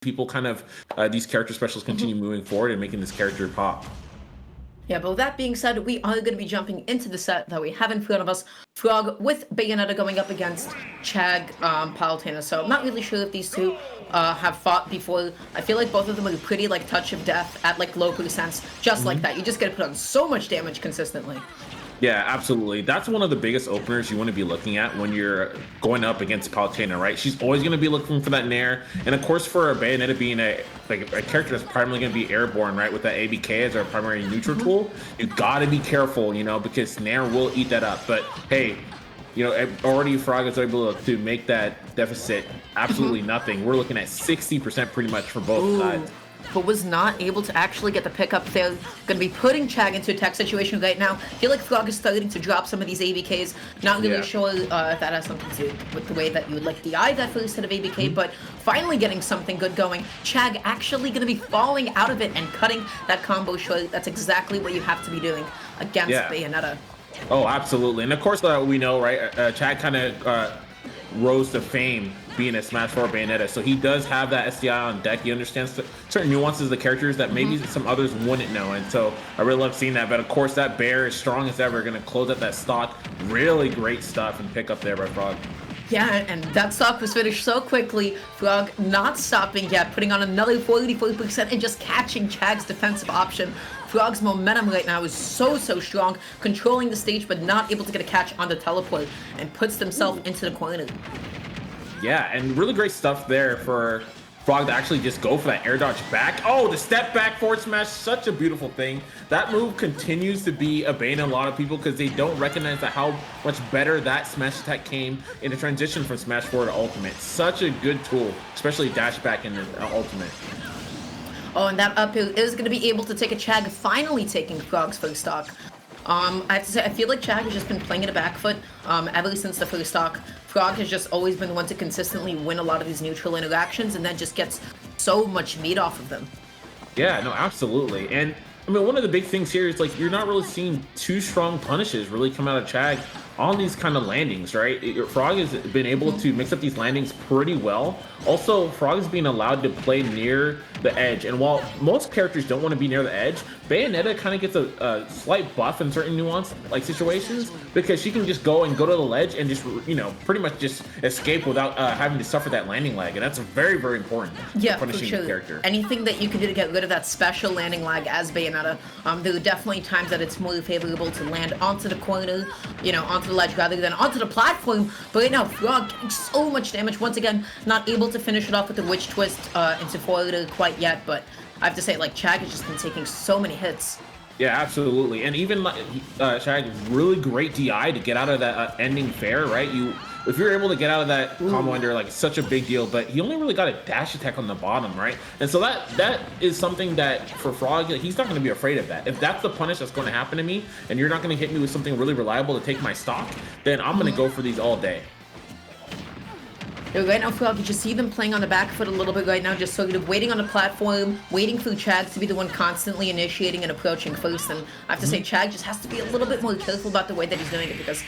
people kind of these character specials continue moving forward and making this character pop. Yeah, but with that being said, we are going to be jumping into the set that we have in front of us. Frawg with Bayonetta going up against Chag, Palutena. So I'm not really sure if these two have fought before. I feel like both of them are pretty like touch of death at like low percents, just like that. You just get to put on so much damage consistently. Yeah, absolutely. That's one of the biggest openers you want to be looking at when you're going up against Palutena, right? She's always going to be looking for that nair, and of course, for a Bayonetta being a character that's primarily going to be airborne, right, with that ABK as our primary neutral tool, you got to be careful, you know, because nair will eat that up. But hey, you know, already frawg is able to make that deficit absolutely nothing. We're looking at 60% pretty much for both sides. But was not able to actually get the pickup. They're going to be putting Chag into a tech situation right now. I feel like frawg is starting to drop some of these ABKs. Not really sure if that has something to do with the way that you would like DI that first hit of ABK, but finally getting something good going. Chag actually going to be falling out of it and cutting that combo short. That's exactly what you have to be doing against Bayonetta. Oh, absolutely. And of course, we know, right, Chag kind of rose to fame being a Smash 4 Bayonetta, so he does have that SDI on deck. He understands certain nuances of the characters that maybe some others wouldn't know, and so I really love seeing that. But of course, that bear is strong as ever, going to close out that stock. Really great stuff and pick up there by frawg. Yeah, and that stock was finished so quickly. Frawg not stopping yet, putting on another 44% and just catching Chag's defensive option. Frawg's momentum right now is so strong, controlling the stage but not able to get a catch on the teleport, and puts themselves into the corner. Yeah, and really great stuff there for frawg to actually just go for that air dodge back. Oh, the step back forward smash, such a beautiful thing. That move continues to be a bane in a lot of people because they don't recognize that how much better that smash attack came in the transition from Smash 4 to Ultimate. Such a good tool, especially dash back in the Ultimate. Oh, and that up is going to be able to take a Chag, finally taking frawg's first stock. I have to say, I feel like Chag has just been playing in a back foot ever since the first stock. Frawg has just always been the one to consistently win a lot of these neutral interactions and then just gets so much meat off of them. Yeah, no, absolutely. And I mean, one of the big things here is like you're not really seeing two strong punishes really come out of Chag on these kind of landings, right? Frawg has been able to mix up these landings pretty well. Also, frawg is being allowed to play near the edge, and while most characters don't want to be near the edge, Bayonetta kind of gets a slight buff in certain nuance like situations because she can just go to the ledge and just, you know, pretty much just escape without having to suffer that landing lag, and that's very important. Yeah, punishing for sure. the character. Anything that you can do to get rid of that special landing lag as Bayonetta, there are definitely times that it's more favorable to land onto the corner, you know, onto the ledge rather than onto the platform. But right now, frawg getting so much damage. Once again, not able to finish it off with the witch twist into forward quite yet, but I have to say, like, Chag has just been taking so many hits. Yeah, absolutely. And even Chag, really great DI to get out of that ending fair, right? If you're able to get out of that combo ender, like, it's such a big deal, but he only really got a dash attack on the bottom, right? And so that is something that for frawg, he's not going to be afraid of that. If that's the punish that's going to happen to me, and you're not going to hit me with something really reliable to take my stock, then I'm going to go for these all day. Right now, frawg, you just see them playing on the back foot a little bit right now, just sort of waiting on the platform, waiting for Chag to be the one constantly initiating and approaching first. And I have to say, Chag just has to be a little bit more careful about the way that he's doing it because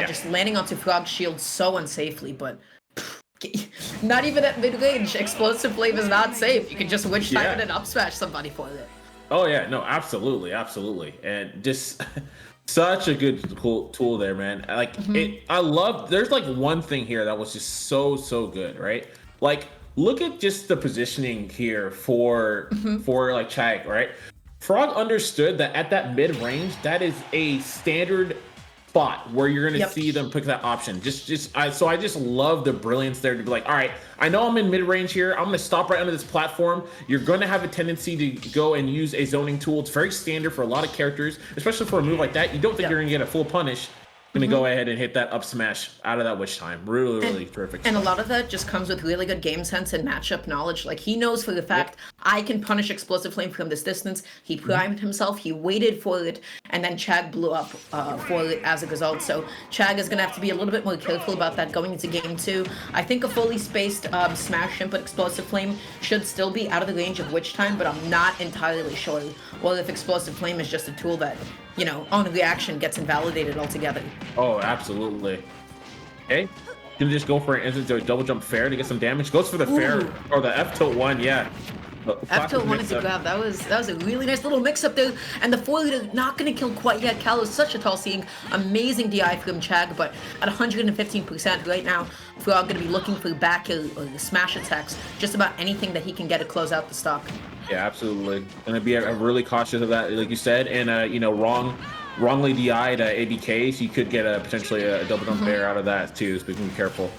just landing onto frawg's shield so unsafely. But not even at mid-range, explosive flame is not safe. You can just witch time it and up smash somebody for it. Oh yeah, no, absolutely. And just such a good tool there, man. Like I love. There's like one thing here that was just so good, right? Like, look at just the positioning here for like Chag, right? Frawg understood that at that mid range, that is a standard spot where you're going to see them pick that option. So I just love the brilliance there to be like, all right, I know I'm in mid range here. I'm going to stop right under this platform. You're going to have a tendency to go and use a zoning tool. It's very standard for a lot of characters, especially for a move like that. You don't think you're going to get a full punish. Going to go ahead and hit that up smash out of that witch time. Really terrific. And a lot of that just comes with really good game sense and matchup knowledge. Like, he knows for the fact I can punish explosive flame from this distance. He primed himself, he waited for it, and then Chag blew up for it as a result. So Chag is going to have to be a little bit more careful about that going into game 2. I think a fully spaced smash input explosive flame should still be out of the range of witch time, but I'm not entirely sure. Well, if explosive flame is just a tool that, you know, on reaction gets invalidated altogether. Oh, absolutely. Okay. Gonna just go for an instant double jump fair to get some damage. Goes for the fair or the F tilt one, yeah. F tilt wanted to grab. That was a really nice little mix up there. And the forward is not gonna kill quite yet. Cal is such a tall ceiling. Amazing DI from Chag, but at 115% right now, frawg gonna be looking for back or the smash attacks. Just about anything that he can get to close out the stock. Yeah, absolutely. Gonna be really cautious of that, like you said, and you know, wrongly DI'd ABK, so you could get potentially a double jump fair out of that too, so we can be careful.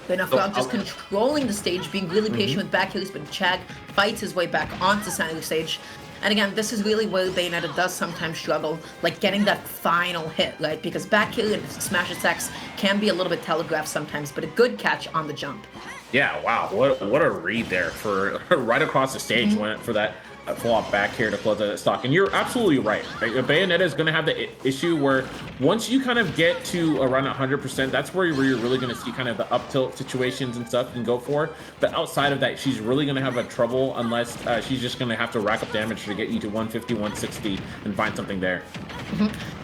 But now frawg just controlling the stage, being really patient with back heels, but Chag fights his way back onto the center of the stage. And again, this is really where Bayonetta does sometimes struggle, like getting that final hit, right? Because back heel and smash attacks can be a little bit telegraphed sometimes, but a good catch on the jump. Yeah, wow, what a read there for right across the stage went for that flop back here to close that stock. And you're absolutely right. Bayonetta is going to have the issue where once you kind of get to around 100%, that's where you're really going to see kind of the up tilt situations and stuff and go for. But outside of that, she's really going to have a trouble unless she's just going to have to rack up damage to get you to 150, 160 and find something there.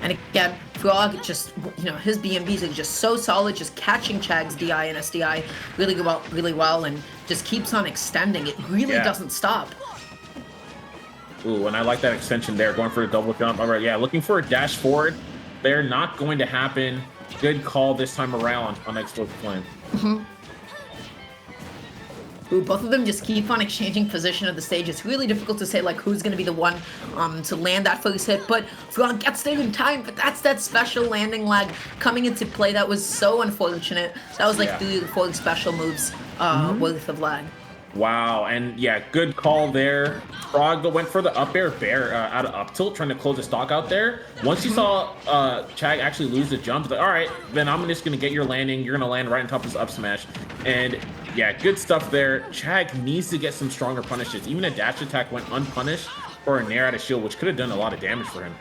And again, frawg just, you know, his BMBs are just so solid, just catching Chag's DI and SDI really well, and just keeps on extending. It really doesn't stop. Ooh, and I like that extension there, going for a double jump. All right, yeah, looking for a dash forward. They're not going to happen. Good call this time around on Explosive Flame. Ooh, both of them just keep on exchanging position of the stage. It's really difficult to say like who's going to be the one to land that first hit, but frawg gets there in time. But that's that special landing lag coming into play. That was so unfortunate. That was like 3 or 4 special moves worth of lag. Wow, and yeah, good call there. frawg went for the up air bear out of up tilt, trying to close the stock out there. Once you saw Chag actually lose the jump, like, all right, then I'm just gonna get your landing. You're gonna land right on top of his up smash, and yeah, good stuff there. Chag needs to get some stronger punishes. Even a dash attack went unpunished for a nair out of shield, which could have done a lot of damage for him.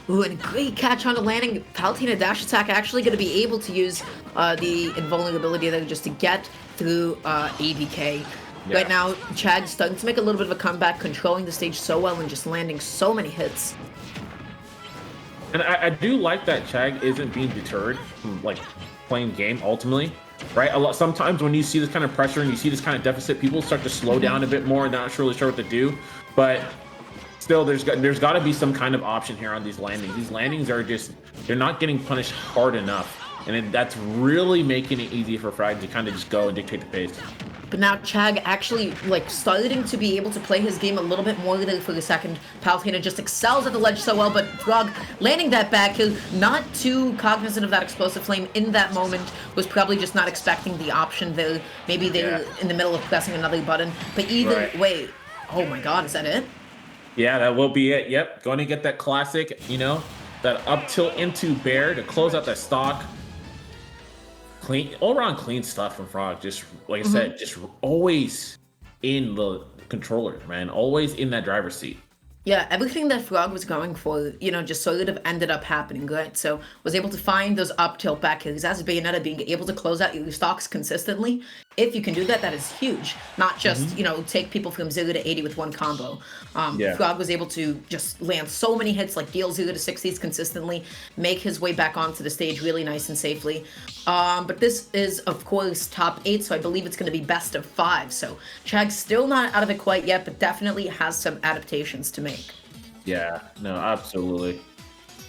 Ooh, and great catch on the landing. Palutena dash attack actually going to be able to use the invulnerability there just to get through ABK. Yeah. Right now, Chag's starting to make a little bit of a comeback, controlling the stage so well and just landing so many hits. And I do like that Chag isn't being deterred from like playing game ultimately, right? Sometimes when you see this kind of pressure and you see this kind of deficit, people start to slow down a bit more and not really sure what to do. But still, there's got to be some kind of option here on these landings. These landings are just, they're not getting punished hard enough. And that's really making it easy for frawg to kind of just go and dictate the pace. But now Chag actually like starting to be able to play his game a little bit more there for the second. Palutena just excels at the ledge so well, but frawg landing that back kill, not too cognizant of that explosive flame in that moment, was probably just not expecting the option there. Maybe they were in the middle of pressing another button. But either way, oh my god, is that it? Yeah, that will be it. Yep, going to get that classic, you know, that up tilt into bear to close out that stock. Clean, all around clean stuff from frawg. Just like I said, just always in the controller, man. Always in that driver's seat. Yeah, everything that frawg was going for, you know, just sort of ended up happening, right? So was able to find those up tilt back kills as Bayonetta, being able to close out your stocks consistently. If you can do that, that is huge. Not just, you know, take people from 0 to 80 with one combo. frawg was able to just land so many hits, like deal 0 to 60s consistently, make his way back onto the stage really nice and safely. But this is, of course, top 8, so I believe it's going to be best of 5. So Chag's still not out of it quite yet, but definitely has some adaptations to make. Yeah, no, absolutely.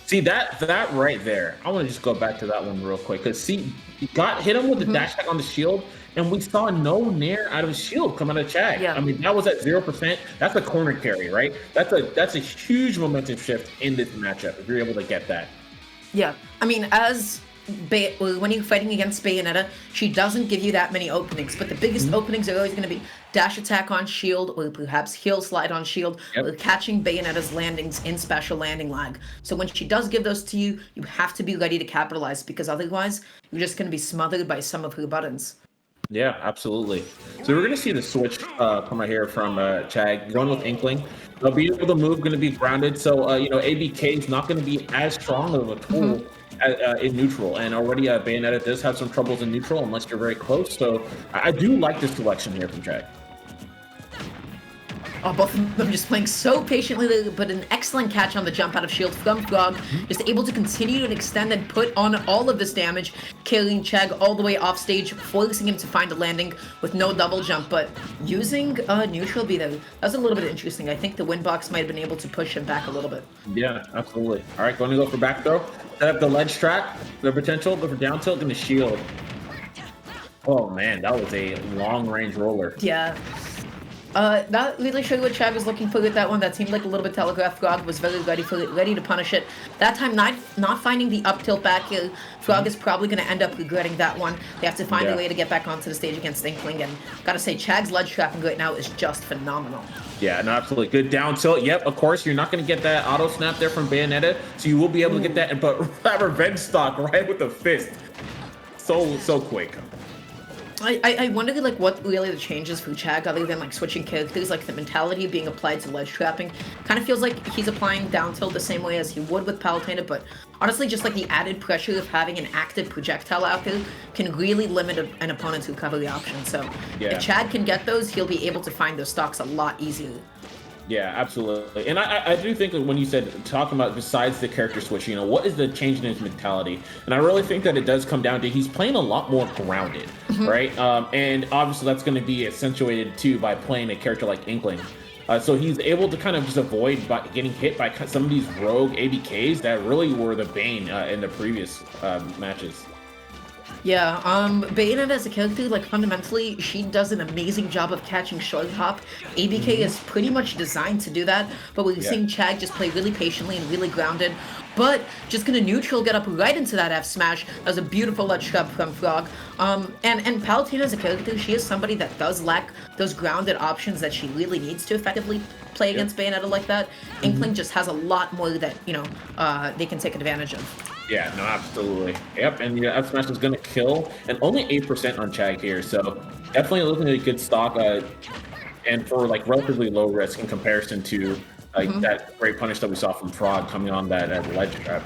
See that right there. I want to just go back to that one real quick because see, he hit him with the dash attack on the shield, and we saw no nair out of his shield come out of Chag. Yeah. I mean, that was at 0%. That's a corner carry, right? That's a huge momentum shift in this matchup if you're able to get that. Yeah, I mean, when you're fighting against Bayonetta, she doesn't give you that many openings, but the biggest openings are always going to be dash attack on shield, or perhaps heel slide on shield, or catching Bayonetta's landings in special landing lag. So when she does give those to you, you have to be ready to capitalize, because otherwise you're just going to be smothered by some of her buttons. Yeah, absolutely. So we're going to see the switch come right here from Chag, going with Inkling. They'll be able to move, going to be grounded. So, you know, ABK is not going to be as strong of a tool in neutral. And already Bayonetta does have some troubles in neutral unless you're very close. So I do like this selection here from Chag. Oh, both of them just playing so patiently, but an excellent catch on the jump out of shield from frawg. Just able to continue to extend and put on all of this damage, killing Chag all the way off stage, forcing him to find a landing with no double jump. But using neutral B there, that's a little bit interesting. I think the win box might have been able to push him back a little bit. Yeah, absolutely. All right, going to go for back throw. Set up the ledge trap, the potential, go for down tilt, and the shield. Oh man, that was a long range roller. Yeah. Not really sure what Chag was looking for with that one. That seemed like a little bit telegraphed. frawg was very ready for it, ready to punish it. That time, not finding the up tilt back here, frawg is probably going to end up regretting that one. They have to find a way to get back onto the stage against Inkling, and gotta say, Chag's ledge trapping right now is just phenomenal. Yeah, no, absolutely. Good down tilt. Yep, of course, you're not going to get that auto snap there from Bayonetta, so you will be able to get that, but that revenge stock right with the fist. So quick. I wonder like what really the changes for Chag other than like switching characters, like the mentality being applied to ledge trapping. Kind of feels like he's applying down tilt the same way as he would with Palutena, but honestly just like the added pressure of having an active projectile out there can really limit an opponent's recovery option. So if Chag can get those, he'll be able to find those stocks a lot easier. Yeah, absolutely. And I do think that when you said talking about besides the character switch, you know, what is the change in his mentality? And I really think that it does come down to he's playing a lot more grounded, right? And obviously that's going to be accentuated too by playing a character like Inkling. So he's able to kind of just avoid getting hit by some of these rogue ABKs that really were the bane in the previous matches. Yeah, Bayonetta as a character, like, fundamentally, she does an amazing job of catching short hop. ABK is pretty much designed to do that, but we're seeing Chag just play really patiently and really grounded, but just gonna neutral get up right into that F smash. That was a beautiful ledge trap from frawg. And Palutena as a character, she is somebody that does lack those grounded options that she really needs to effectively play against Bayonetta like that. Inkling just has a lot more that, you know, they can take advantage of. Yeah, no, absolutely. Yep, and yeah, F smash is going to kill, and only 8% on Chag here, so definitely looking at a good stock, and for like relatively low risk in comparison to like that great punish that we saw from frawg coming on that ledge trap.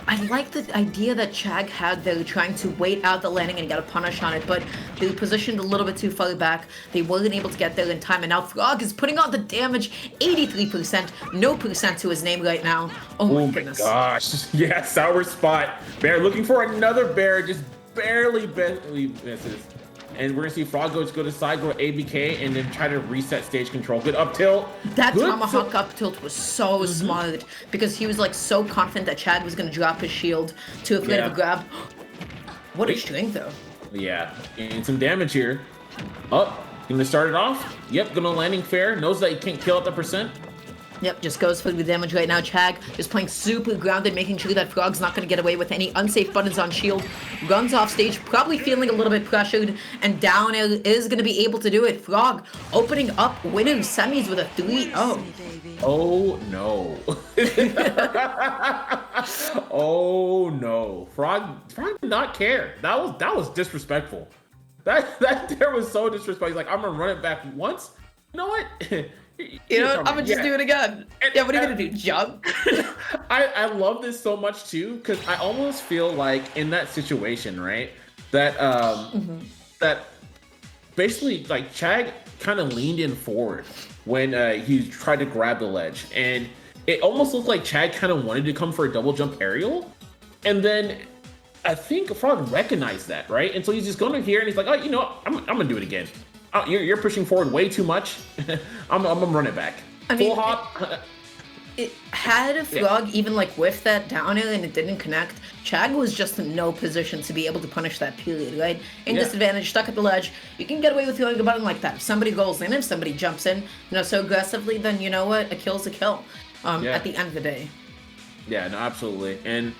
I like the idea that Chag had there, trying to wait out the landing and get a punish on it, but they were positioned a little bit too far back. They weren't able to get there in time, and now frawg is putting on the damage. 83%, no percent to his name right now. Oh my goodness. Gosh, yeah, sour spot. Bear looking for another bear, just barely misses. And we're gonna see frawg go to side, go ABK, and then try to reset stage control. Good up tilt. That tomahawk up tilt was so smart because he was like so confident that Chag was gonna drop his shield to afraid of a grab. What a strength though. Yeah, and some damage here. Oh, gonna start it off. Yep, gonna landing fair. Knows that he can't kill at the percent. Yep, just goes for the damage right now. Chag is playing super grounded, making sure that frawg's not going to get away with any unsafe buttons on shield. Runs off stage, probably feeling a little bit pressured, and down air is going to be able to do it. frawg opening up, winning semis with a 3-0. Oh no. Oh no. Frawg did not care. That was disrespectful. That there was so disrespectful. He's like, I'm gonna run it back once. You know what? You know what? I'm gonna just do it again. Yeah, what are you gonna do? Jump? I love this so much too, because I almost feel like in that situation, right? That that basically like Chag kind of leaned in forward when he tried to grab the ledge, and it almost looked like Chag kind of wanted to come for a double jump aerial, and then I think frawg recognized that, right? And so he's just going here, and he's like, oh, you know what? I'm gonna do it again. Oh, you're pushing forward way too much. I'm gonna run it back. I mean, full hop. It had a frawg even like whiff that down air and it didn't connect. Chag was just in no position to be able to punish that period, right? In disadvantage, stuck at the ledge. You can get away with throwing a button like that. If somebody rolls in, if somebody jumps in, you know, so aggressively, then you know what? A kill's a kill. At the end of the day. Yeah, no, absolutely. And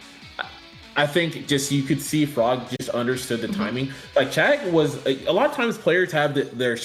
I think just you could see frawg just understood the timing. Like Chag was a lot of times players have their certain